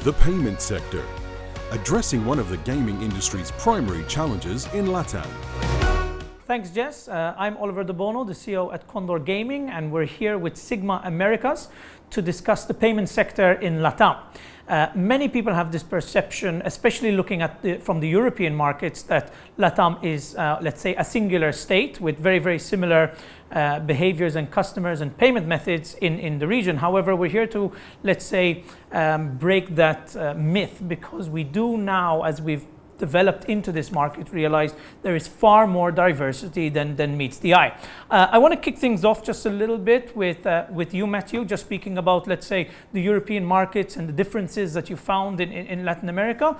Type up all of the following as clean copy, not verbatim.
The payment sector, addressing one of the gaming industry's primary challenges in LatAm. Thanks, Jess. I'm Oliver de Bono, the CEO at Condor Gaming, and we're here with SiGMA Americas to discuss the payment sector in LatAm. Many people have this perception, especially looking at from the European markets, that LatAm is, let's say, a singular state with very, very similar behaviors and customers and payment methods in the region. However, we're here to, let's say, break that myth, because we do now, as we've developed into this market, realize there is far more diversity than meets the eye. I want to kick things off just a little bit with you, Matthew, just speaking about, let's say, the European markets and the differences that you found in Latin America.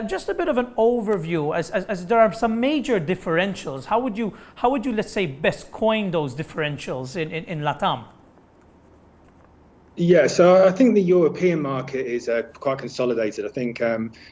Just a bit of an overview, as there are some major differentials. How would you, let's say, best coin those differentials in LatAm? Yeah, so I think the European market is quite consolidated. I think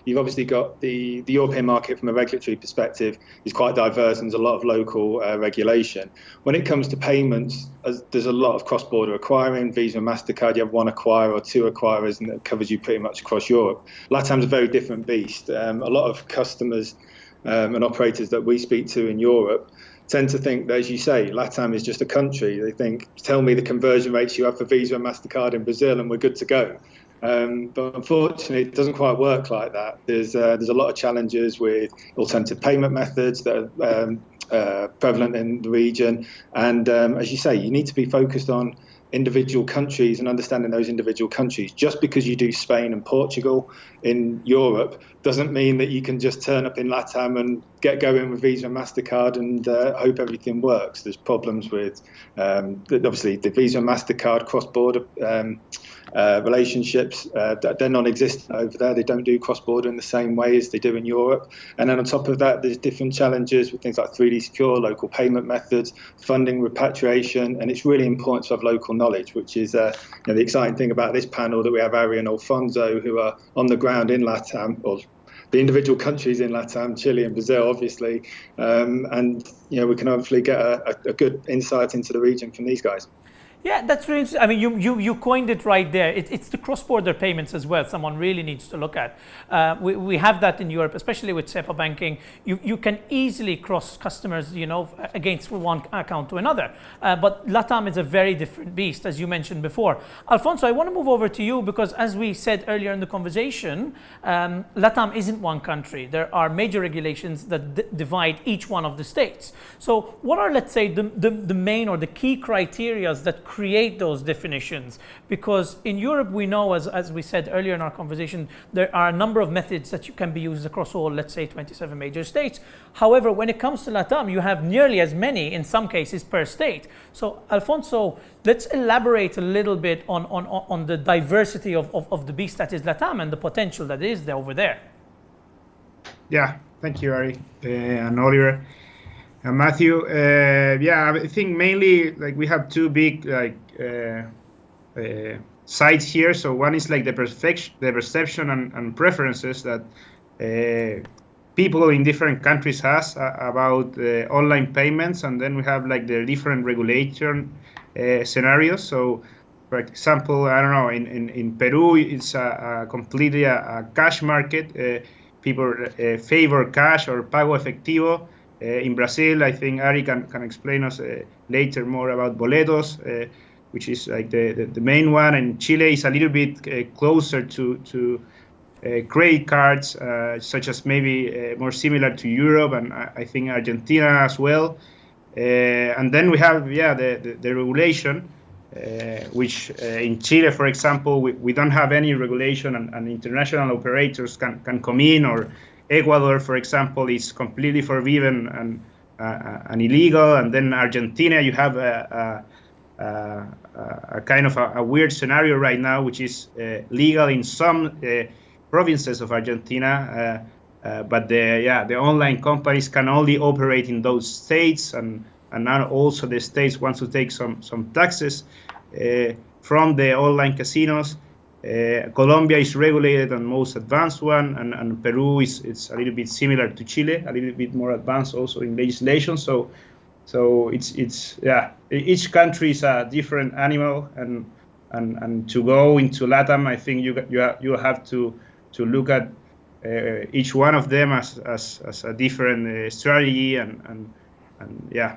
you've obviously got the European market from a regulatory perspective is quite diverse, and there's a lot of local regulation. When it comes to payments, there's a lot of cross-border acquiring. Visa and MasterCard, you have one acquirer or two acquirers, and that covers you pretty much across Europe. LatAm's a very different beast. A lot of customers and operators that we speak to in Europe tend to think that, as you say, LatAm is just a country. They think, tell me the conversion rates you have for Visa and MasterCard in Brazil and we're good to go. But unfortunately, it doesn't quite work like that. There's a lot of challenges with alternative payment methods that are prevalent in the region. And as you say, you need to be focused on individual countries and understanding those individual countries. Just because you do Spain and Portugal in Europe doesn't mean that you can just turn up in LatAm and get going with Visa and MasterCard and hope everything works. There's problems with, obviously, the Visa and MasterCard cross-border relationships. They're non-existent over there. They don't do cross-border in the same way as they do in Europe. And then on top of that, there's different challenges with things like 3D Secure, local payment methods, funding, repatriation, and it's really important to have local knowledge, which is the exciting thing about this panel, that we have Ari and Alfonso, who are on the ground in LatAm, or the individual countries in LatAm, Chile and Brazil, obviously, and we can hopefully get a good insight into the region from these guys. Yeah, that's really interesting. I mean, you coined it right there. It's the cross-border payments as well. Someone really needs to look at. We have that in Europe, especially with SEPA banking. You can easily cross customers, against one account to another. But LatAm is a very different beast, as you mentioned before. Alfonso, I want to move over to you because, as we said earlier in the conversation, LatAm isn't one country. There are major regulations that divide each one of the states. So, what are, let's say, the main or the key criteria that create those definitions? Because in Europe, we know, as we said earlier in our conversation, there are a number of methods that you can be used across all, let's say, 27 major states. However, when it comes to LatAm, you have nearly as many, in some cases, per state. So, Alfonso, let's elaborate a little bit on the diversity of the beast that is LatAm and the potential that is there over there. Yeah, thank you, Ari and Oliver. Matthew, I think mainly we have two big sides here. So one is the perception and preferences that people in different countries has about online payments, and then we have the different regulation scenarios. So, for example, I don't know, in Peru, it's completely a cash market. People favor cash or pago efectivo. In Brazil, I think Ari can explain us later more about boletos, which is the main one. And Chile is a little bit closer to credit cards, such as maybe more similar to Europe, and I think Argentina as well. And then we have the regulation, which in Chile, for example, we don't have any regulation, and international operators can come in, or Ecuador, for example, is completely forbidden and illegal. And then Argentina, you have a kind of a weird scenario right now, which is legal in some provinces of Argentina, but the online companies can only operate in those states, and now also the states want to take some taxes from the online casinos. Colombia is regulated and most advanced one, and Peru it's a little bit similar to Chile, a little bit more advanced also in legislation. So it's each country is a different animal, and to go into LatAm, I think you have to to look at each one of them as a different strategy and yeah.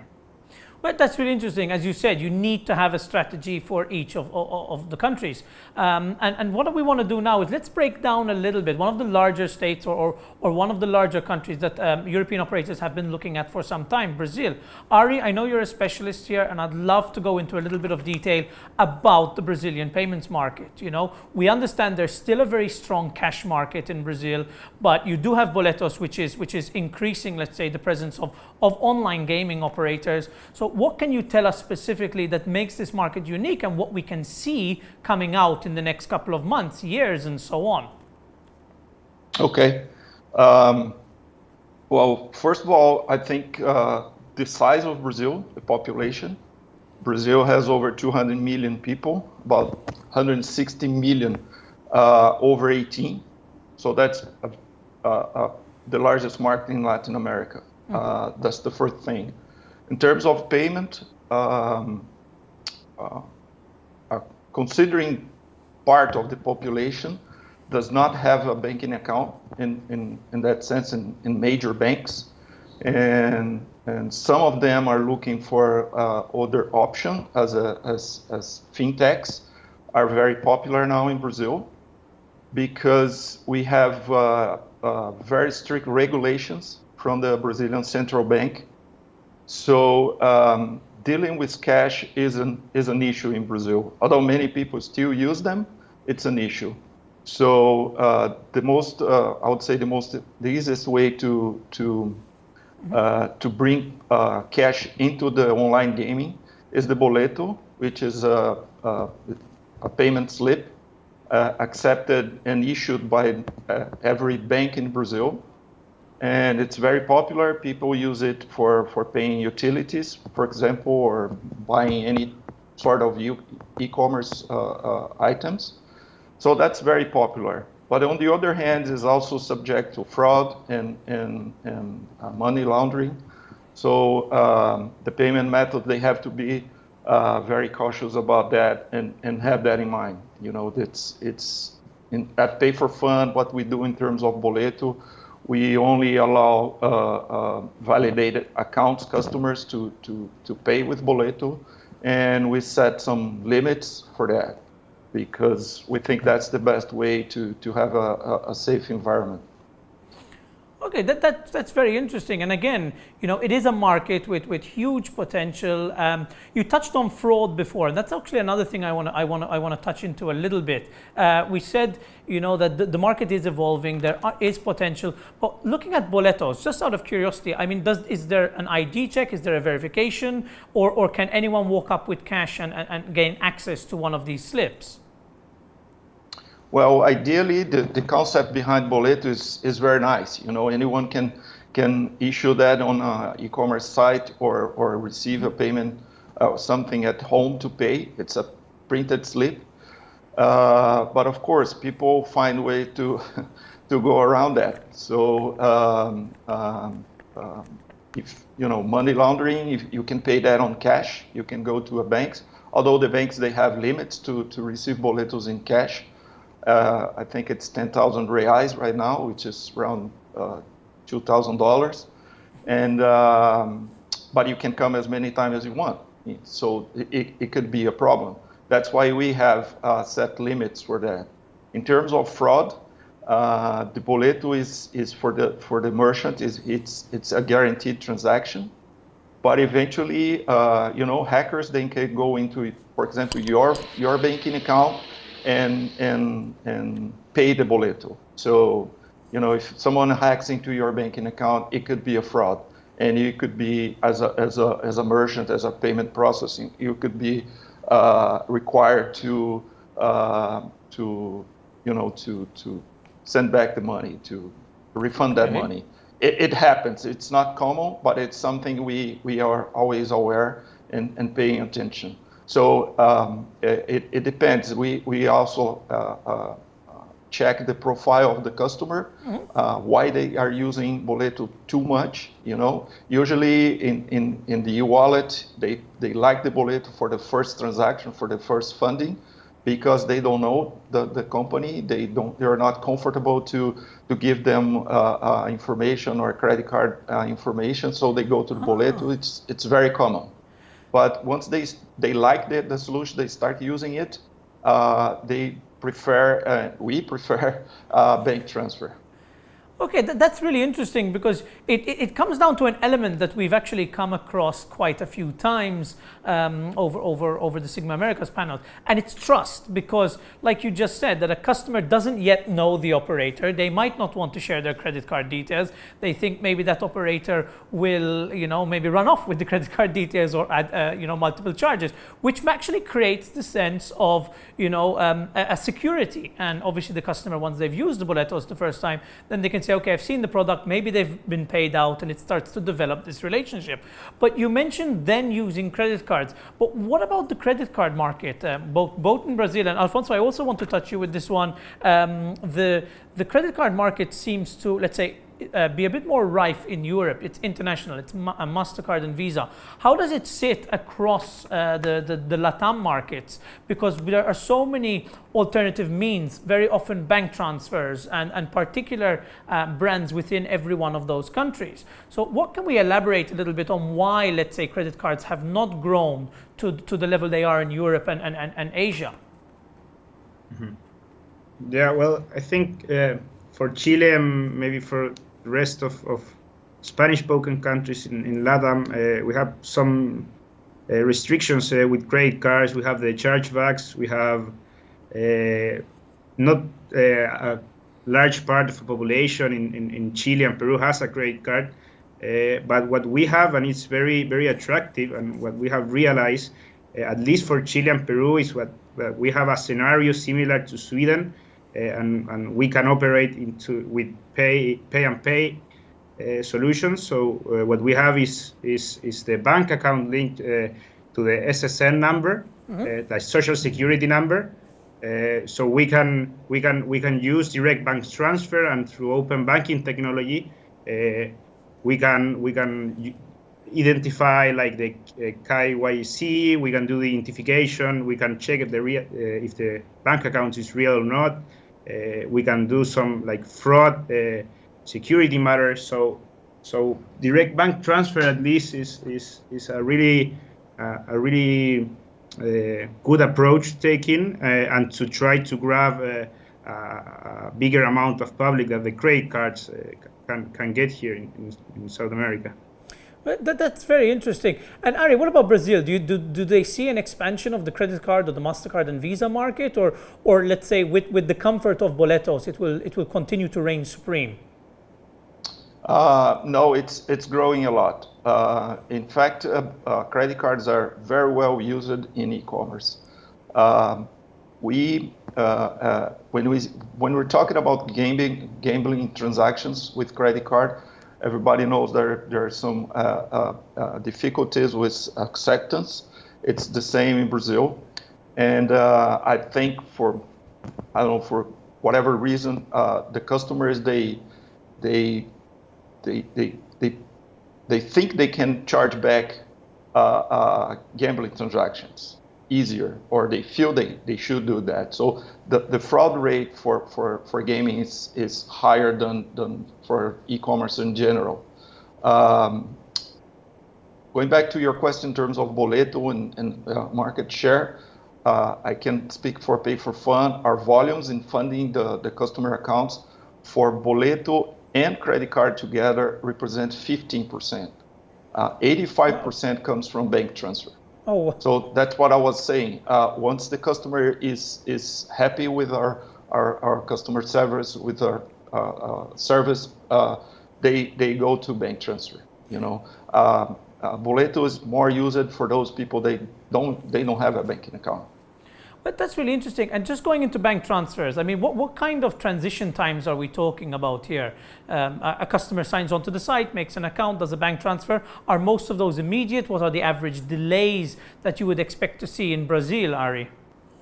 But that's really interesting. As you said, you need to have a strategy for each of the countries. And what we want to do now is let's break down a little bit. One of the larger states or one of the larger countries that European operators have been looking at for some time, Brazil. Ari, I know you're a specialist here, and I'd love to go into a little bit of detail about the Brazilian payments market. You know, we understand there's still a very strong cash market in Brazil, but you do have boletos, which is increasing, let's say, the presence of online gaming operators. So what can you tell us specifically that makes this market unique and what we can see coming out in the next couple of months, years, and so on? Okay. Well, first of all, I think the size of Brazil, the population, Brazil has over 200 million people, about 160 million over 18. So that's the largest market in Latin America. That's the first thing. In terms of payment, considering part of the population does not have a banking account in that sense in major banks, and some of them are looking for other option as fintechs are very popular now in Brazil because we have very strict regulations from the Brazilian Central Bank. So dealing with cash is an issue in Brazil. Although many people still use them, it's an issue. So I would say the easiest way to bring cash into the online gaming is the boleto, which is a payment slip accepted and issued by every bank in Brazil. And it's very popular. People use it for paying utilities, for example, or buying any sort of e-commerce items. So that's very popular. But on the other hand, it's also subject to fraud and money laundering. So the payment method, they have to be very cautious about that and have that in mind. You know, at Pay for Fun, what we do in terms of boleto, we only allow validated accounts customers to pay with boleto, and we set some limits for that because we think that's the best way to have a safe environment. Okay, that's very interesting. And again, you know, it is a market with huge potential. You touched on fraud before, and that's actually another thing I want to touch into a little bit. We said, you know, that the market is evolving. There is potential. But looking at boletos, just out of curiosity, I mean, is there an ID check? Is there a verification, or can anyone walk up with cash and gain access to one of these slips? Well, ideally, the concept behind boleto is very nice. You know, anyone can issue that on an e-commerce site or receive a payment, something at home to pay. It's a printed slip. But of course, people find a way to go around that. So if you know money laundering, if you can pay that on cash, you can go to a bank. Although the banks, they have limits to receive boletos in cash. I think it's 10,000 reais right now, which is around $2,000. And but you can come as many times as you want. So it could be a problem. That's why we have set limits for that. In terms of fraud, the boleto is for the merchant. It's a guaranteed transaction. But eventually, you know, hackers, they can go into, for example, your banking account and pay the boleto. So, you know, if someone hacks into your banking account, it could be a fraud, and you could be as a merchant, as a payment processing, you could be required to send back the money, to refund that money. It happens. It's not common, but it's something we are always aware and paying attention. So it depends. We also check the profile of the customer, why they are using boleto too much. You know, usually in the e-wallet, they like the boleto for the first transaction, for the first funding, because they don't know the company. They're not comfortable to give them information or credit card information, so they go to the boleto. It's very common. But once they like the solution, they start using it. We prefer bank transfer. Okay, that's really interesting, because it comes down to an element that we've actually come across quite a few times over the SiGMA Americas panel, and it's trust. Because, like you just said, that a customer doesn't yet know the operator. They might not want to share their credit card details. They think maybe that operator will, maybe run off with the credit card details or add, multiple charges, which actually creates the sense of, a security. And obviously, the customer, once they've used the boletos the first time, then they can say, okay, I've seen the product, maybe they've been paid out, and it starts to develop this relationship. But you mentioned then using credit cards. But what about the credit card market, both in Brazil and Alfonso? I also want to touch you with this one. The credit card market seems to, let's say, be a bit more rife in Europe. It's international. It's a MasterCard and Visa. How does it sit across the LatAm markets? Because there are so many alternative means, very often bank transfers and particular brands within every one of those countries. So what can we elaborate a little bit on why, let's say, credit cards have not grown to the level they are in Europe and Asia? Mm-hmm. Yeah, well, I think for Chile and maybe for the rest of Spanish-spoken countries in LatAm, we have some restrictions with credit cards. We have the chargebacks. We have not a large part of the population in Chile and Peru has a credit card. But what we have, and it's very, very attractive, and what we have realized, at least for Chile and Peru, is what we have a scenario similar to Sweden. And we can operate with pay and pay solutions. So what we have is the bank account linked to the SSN number, the social security number. So we can use direct bank transfer, and through open banking technology, we can identify like the KYC. We can do the identification. We can check if the bank account is real or not. We can do some like fraud security matters. So direct bank transfer at least is a really good approach taken, and to try to grab a bigger amount of public that the credit cards can get here in South America. That's very interesting. And Ari, what about Brazil? Do they see an expansion of the credit card or the MasterCard and Visa market, or let's say with the comfort of boletos, it will continue to reign supreme? No, it's growing a lot. In fact, credit cards are very well used in e-commerce. When we're talking about gambling transactions with credit card, everybody knows there are some difficulties with acceptance. It's the same in Brazil, and I think for whatever reason, the customers they think they can charge back gambling transactions easier, or they feel they should do that. So the fraud rate for gaming is higher than for e-commerce in general. Going back to your question in terms of boleto and market share, I can speak for Pay for Fun. Our volumes in funding the customer accounts for boleto and credit card together represent 15%. 85% comes from bank transfer. Oh. So that's what I was saying. Once the customer is happy with our customer service, with our service, they go to bank transfer. Boleto is more used for those people they don't have a banking account. But that's really interesting. And just going into bank transfers, I mean, what kind of transition times are we talking about here? A customer signs onto the site, makes an account, does a bank transfer. Are most of those immediate? What are the average delays that you would expect to see in Brazil, Ari?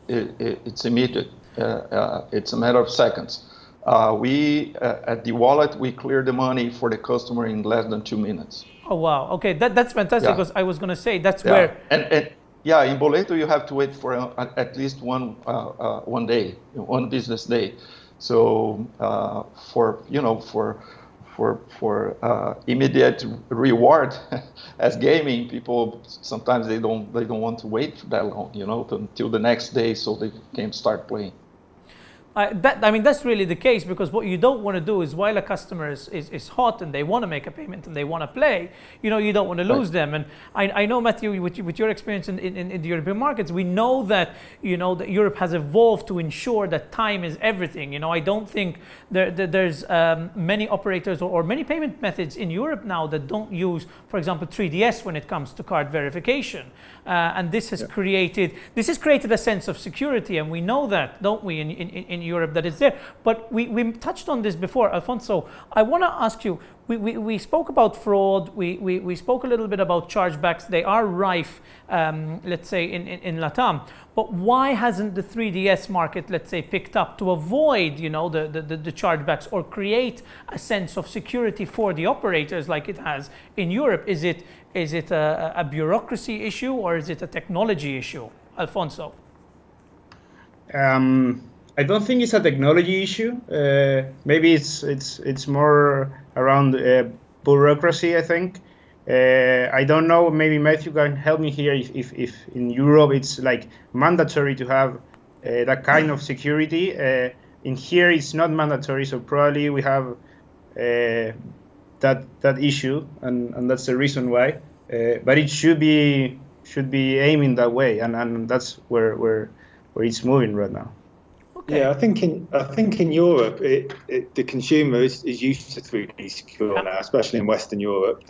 It's immediate. It's a matter of seconds. At the wallet, we clear the money for the customer in less than 2 minutes. Oh, wow. Okay, that's fantastic, because I was going to say that's where... Yeah, in boleto you have to wait for at least one day, one business day. So for immediate reward as gaming, people sometimes they don't want to wait that long, until the next day so they can start playing. That's really the case, because what you don't want to do is, while a customer is hot and they want to make a payment and they want to play, you don't want to lose them. And I know, Matthew, with your experience in the European markets, we know that, that Europe has evolved to ensure that time is everything. I don't think there's many operators or many payment methods in Europe now that don't use, for example, 3DS when it comes to card verification. And this has created a sense of security, and we know that, don't we, in Europe, that is there. But we touched on this before. Alfonso, I want to ask you, we spoke about fraud, we spoke a little bit about chargebacks. They are rife, let's say, in LatAm. But why hasn't the 3DS market, let's say, picked up to avoid, the chargebacks, or create a sense of security for the operators like it has in Europe? Is it a bureaucracy issue, or is it a technology issue? Alfonso? I don't think it's a technology issue. Maybe it's more around bureaucracy, I think. I don't know, maybe Matthew can help me here if in Europe it's like mandatory to have that kind of security. In here it's not mandatory, so probably we have that issue, and that's the reason why. But it should be aiming that way, and that's where it's moving right now. Okay. Yeah, I think in Europe, the consumer is used to 3D secure now, especially in Western Europe.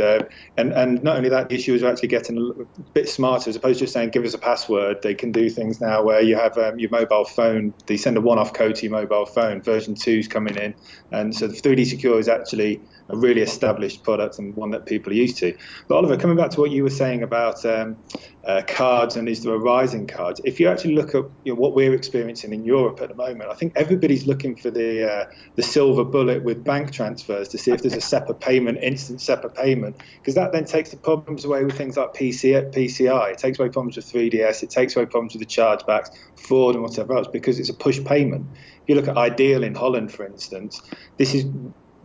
And not only that, the issuers are actually getting a bit smarter. As opposed to just saying, give us a password, they can do things now where you have your mobile phone, they send a one-off code to your mobile phone. Version 2 is coming in. And so the 3D secure is actually a really established product and one that people are used to. But Oliver, coming back to what you were saying about cards and is there a rise in cards, if you actually look at what we're experiencing in Europe at the moment, I think everybody's looking for the silver bullet with bank transfers to see if there's a SEPA payment, instant SEPA payment, because that then takes the problems away with things like PCI. It takes away problems with 3DS, it takes away problems with the chargebacks, fraud and whatever else, because it's a push payment. If you look at Ideal in Holland, for instance, this is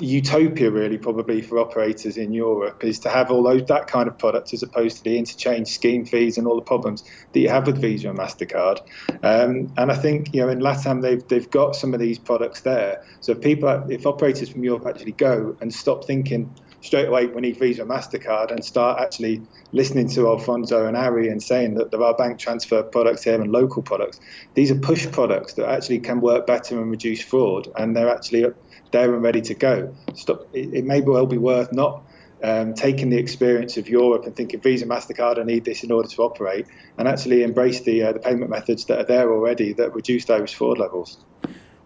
utopia really probably for operators in Europe, is to have all that kind of product as opposed to the interchange scheme fees and all the problems that you have with Visa and MasterCard. And I think in LatAm they've got some of these products there. So if operators from Europe actually go and stop thinking straight away we need Visa and MasterCard and start actually listening to Alfonso and Ari and saying that there are bank transfer products here and local products, these are push products that actually can work better and reduce fraud, and they're actually there and ready to go. It may well be worth not taking the experience of Europe and thinking Visa, MasterCard, I need this in order to operate, and actually embrace the payment methods that are there already that reduce those fraud levels.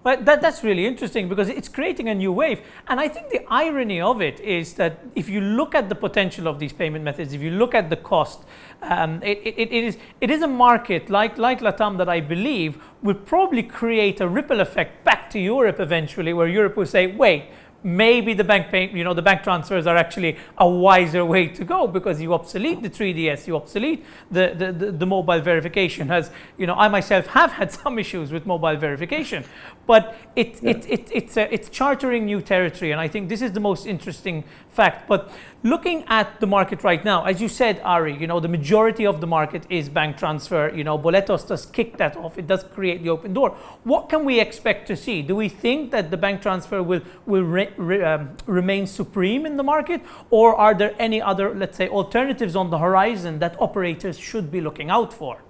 But that's really interesting, because it's creating a new wave. And I think the irony of it is that if you look at the potential of these payment methods, if you look at the cost, it is a market like LatAm that I believe will probably create a ripple effect back to Europe eventually, where Europe will say, wait, maybe the bank transfers are actually a wiser way to go, because you obsolete the 3DS, you obsolete the mobile verification. As I myself have had some issues with mobile verification, but it's chartering new territory, and I think this is the most interesting fact. But looking at the market right now, as you said, Ari, the majority of the market is bank transfer. Boletos does kick that off. It does create the open door. What can we expect to see? Do we think that the bank transfer will remain supreme in the market, or are there any other, let's say, alternatives on the horizon that operators should be looking out for?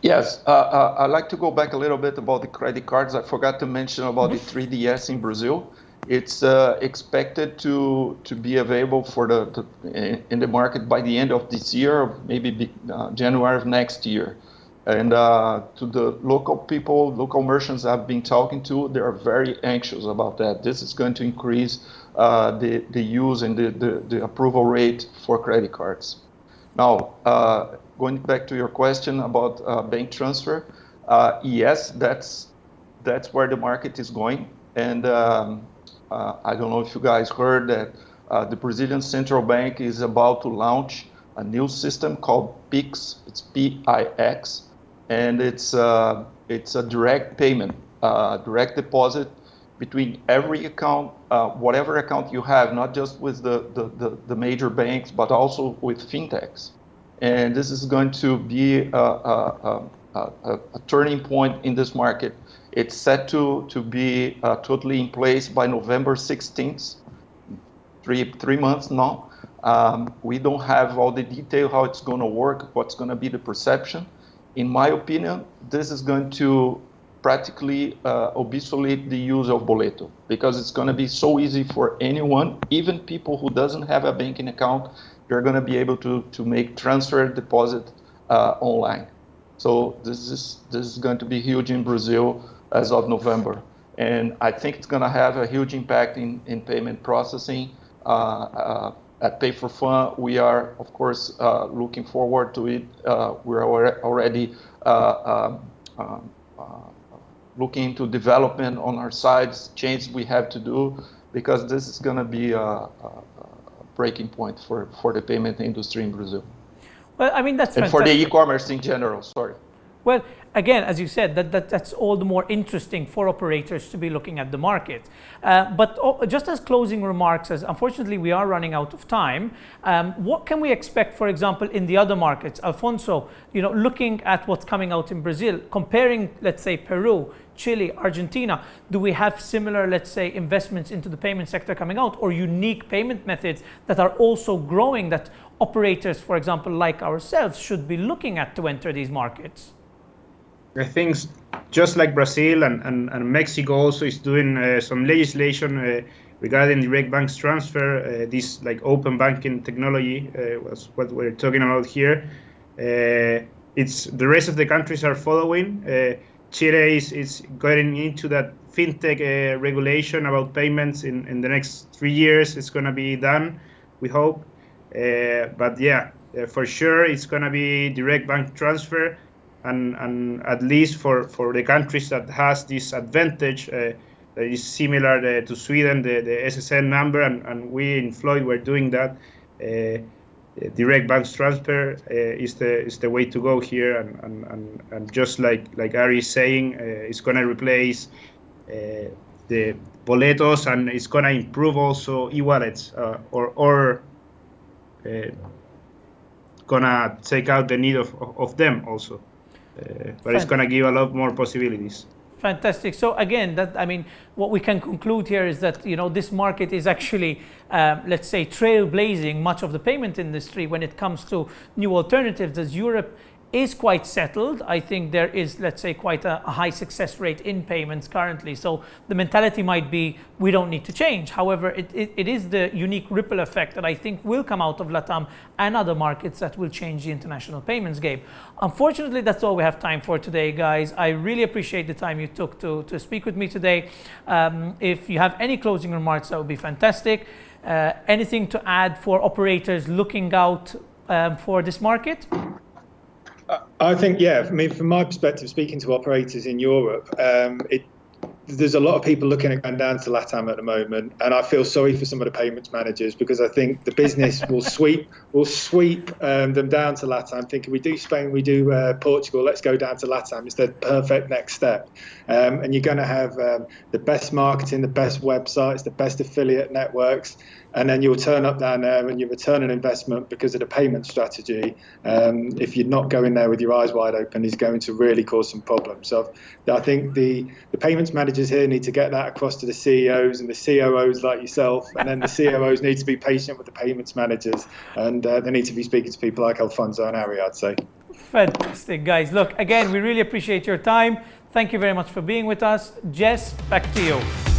Yes, I'd like to go back a little bit about the credit cards. I forgot to mention about the 3DS in Brazil. It's expected to be available in the market by the end of this year, or maybe January of next year. And to the local people, local merchants I've been talking to, they are very anxious about that. This is going to increase the use and the approval rate for credit cards. Now, going back to your question about bank transfer, yes, that's where the market is going. And I don't know if you guys heard that the Brazilian Central Bank is about to launch a new system called PIX. It's PIX, and it's a direct payment, direct deposit between every account, whatever account you have, not just with the major banks, but also with fintechs. And this is going to be a turning point in this market. It's set to be totally in place by November 16th, three months now. We don't have all the detail how it's going to work, what's going to be the perception. In my opinion, this is going to practically obsolete the use of boleto, because it's going to be so easy for anyone, even people who doesn't have a banking account, you're going to be able to make transfer deposit online. So this is going to be huge in Brazil as of November. And I think it's going to have a huge impact in payment processing. At Pay for Fun, we are, of course, looking forward to it. We're already looking into development on our sides, changes we have to do, because this is going to be a breaking point for the payment industry in Brazil. Well, I mean, that's and fantastic. For the e-commerce in general, sorry. Well, again, as you said, that's all the more interesting for operators to be looking at the market. But just as closing remarks, as unfortunately we are running out of time, what can we expect, for example, in the other markets? Alfonso, looking at what's coming out in Brazil, comparing, let's say, Peru, Chile, Argentina, do we have similar, let's say, investments into the payment sector coming out, or unique payment methods that are also growing that operators, for example, like ourselves, should be looking at to enter these markets? I think just like Brazil and Mexico also is doing some legislation regarding direct bank transfer, this like open banking technology was what we're talking about here. It's the rest of the countries are following. Chile is getting into that fintech regulation about payments in the next 3 years. It's going to be done, we hope. But yeah, for sure it's going to be direct bank transfer. And at least for the countries that has this advantage that is similar to Sweden, the SSN number, and we in Floid were doing that. Direct bank transfer is the way to go here, and just like Ari is saying, it's going to replace the boletos, and it's going to improve also e-wallets, or gonna take out the need of them also. But it's going to give a lot more possibilities. Fantastic. So again, what we can conclude here is that this market is actually, let's say, trailblazing much of the payment industry when it comes to new alternatives. As Europe is quite settled, I think there is, let's say, quite a high success rate in payments currently. So the mentality might be we don't need to change. However, it is the unique ripple effect that I think will come out of LatAm and other markets that will change the international payments game. Unfortunately, that's all we have time for today, guys. I really appreciate the time you took to speak with me today. If you have any closing remarks, that would be fantastic. Anything to add for operators looking out for this market? I think, yeah, I mean, from my perspective, speaking to operators in Europe, there's a lot of people looking at going down to LatAm at the moment, and I feel sorry for some of the payments managers, because I think the business will sweep them down to LatAm, thinking we do Spain, we do Portugal, let's go down to LatAm. It's the perfect next step. And you're going to have the best marketing, the best websites, the best affiliate networks, and then you'll turn up down there and you return an investment because of the payment strategy. If you're not going there with your eyes wide open, is going to really cause some problems. So I think the payments managers here need to get that across to the CEOs and the COOs like yourself, and then the COOs need to be patient with the payments managers, and they need to be speaking to people like Alfonso and Harry, I'd say. Fantastic, guys. Look, again, we really appreciate your time. Thank you very much for being with us. Jess, back to you.